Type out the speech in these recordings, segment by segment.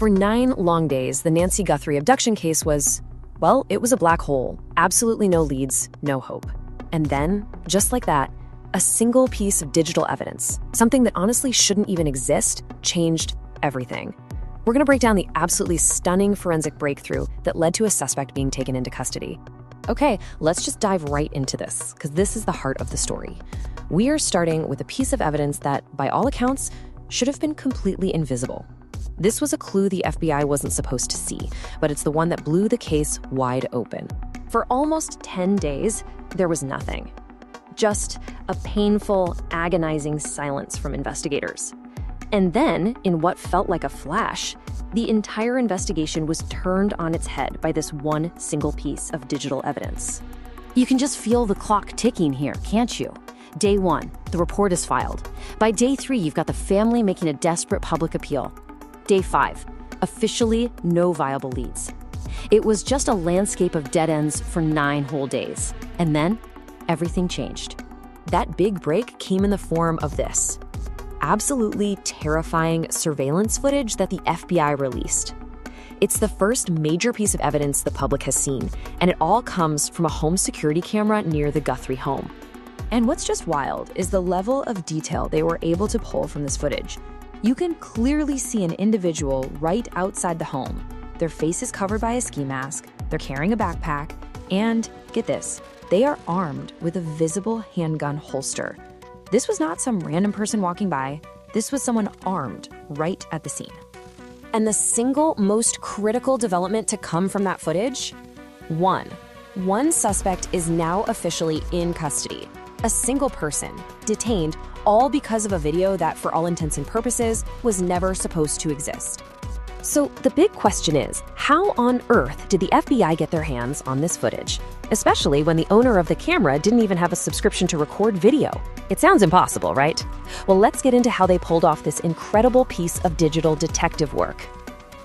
For 9 long days, the Nancy Guthrie abduction case was, well, it was a black hole. Absolutely no leads, no hope. And then, just like that, a single piece of digital evidence, something that honestly shouldn't even exist, changed everything. We're going to break down the absolutely stunning forensic breakthrough that led to a suspect being taken into custody. Okay, let's just dive right into this, because this is the heart of the story. We are starting with a piece of evidence that, by all accounts, should have been completely invisible. This was a clue the FBI wasn't supposed to see, but it's the one that blew the case wide open. For almost 10 days, there was nothing. Just a painful, agonizing silence from investigators. And then, in what felt like a flash, the entire investigation was turned on its head by this one single piece of digital evidence. You can just feel the clock ticking here, can't you? Day 1, the report is filed. By day 3, you've got the family making a desperate public appeal. Day 5, officially no viable leads. It was just a landscape of dead ends for 9 whole days. And then, everything changed. That big break came in the form of this absolutely terrifying surveillance footage that the FBI released. It's the first major piece of evidence the public has seen, and it all comes from a home security camera near the Guthrie home. And what's just wild is the level of detail they were able to pull from this footage. You can clearly see an individual right outside the home. Their face is covered by a ski mask, they're carrying a backpack, and, get this, they are armed with a visible handgun holster. This was not some random person walking by. This was someone armed right at the scene. And the single most critical development to come from that footage? One suspect is now officially in custody. A single person, detained, all because of a video that, for all intents and purposes, was never supposed to exist. So the big question is, how on earth did the FBI get their hands on this footage? Especially when the owner of the camera didn't even have a subscription to record video. It sounds impossible, right? Well, let's get into how they pulled off this incredible piece of digital detective work.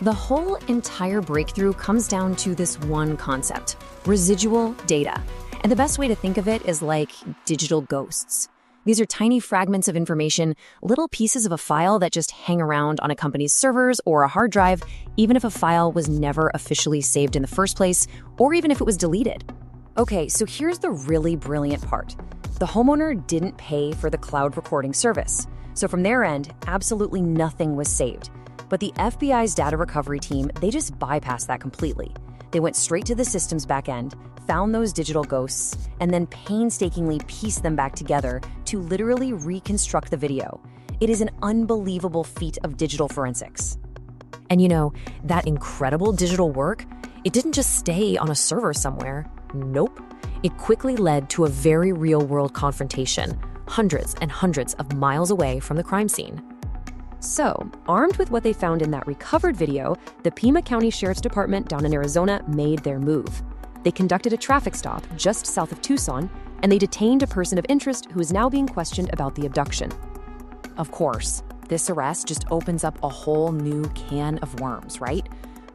The whole entire breakthrough comes down to this one concept: residual data. And the best way to think of it is like digital ghosts. These are tiny fragments of information, little pieces of a file that just hang around on a company's servers or a hard drive, even if a file was never officially saved in the first place, or even if it was deleted. Okay, so here's the really brilliant part. The homeowner didn't pay for the cloud recording service. So from their end, absolutely nothing was saved. But the FBI's data recovery team, they just bypassed that completely. They went straight to the system's back end, found those digital ghosts, and then painstakingly pieced them back together to literally reconstruct the video. It is an unbelievable feat of digital forensics. And you know, that incredible digital work, it didn't just stay on a server somewhere. Nope. It quickly led to a very real-world confrontation, hundreds and hundreds of miles away from the crime scene. So, armed with what they found in that recovered video, the Pima County Sheriff's Department down in Arizona made their move. They conducted a traffic stop just south of Tucson, and they detained a person of interest who is now being questioned about the abduction. Of course, this arrest just opens up a whole new can of worms, right?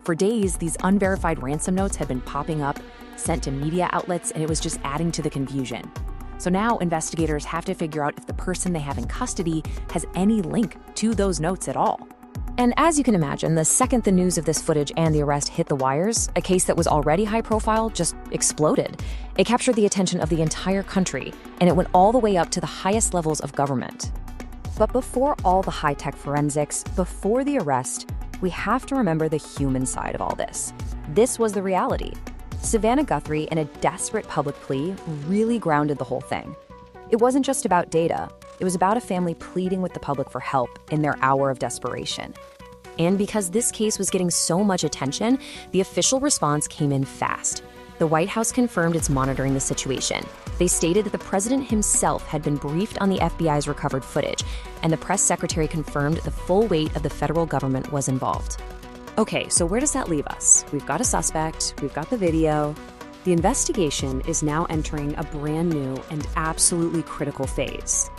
For days, these unverified ransom notes had been popping up, sent to media outlets, and it was just adding to the confusion. So now investigators have to figure out if the person they have in custody has any link to those notes at all. And as you can imagine, the second the news of this footage and the arrest hit the wires, a case that was already high profile just exploded. It captured the attention of the entire country, and it went all the way up to the highest levels of government. But before all the high-tech forensics, before the arrest, we have to remember the human side of all this. This was the reality. Savannah Guthrie, in a desperate public plea, really grounded the whole thing. It wasn't just about data. It was about a family pleading with the public for help in their hour of desperation. And because this case was getting so much attention, the official response came in fast. The White House confirmed it's monitoring the situation. They stated that the president himself had been briefed on the FBI's recovered footage, and the press secretary confirmed the full weight of the federal government was involved. Okay, so where does that leave us? We've got a suspect, we've got the video. The investigation is now entering a brand new and absolutely critical phase.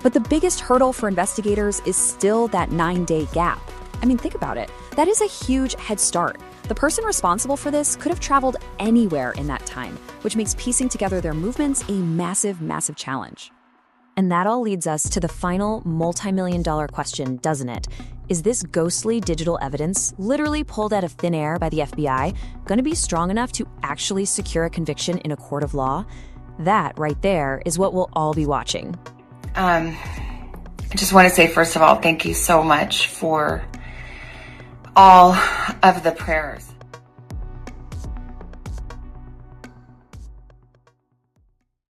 But the biggest hurdle for investigators is still that 9-day gap. I mean, think about it. That is a huge head start. The person responsible for this could have traveled anywhere in that time, which makes piecing together their movements a massive, massive challenge. And that all leads us to the final multi-million-dollar question, doesn't it? Is this ghostly digital evidence, literally pulled out of thin air by the FBI, going to be strong enough to actually secure a conviction in a court of law? That right there is what we'll all be watching. I just want to say, first of all, thank you so much for all of the prayers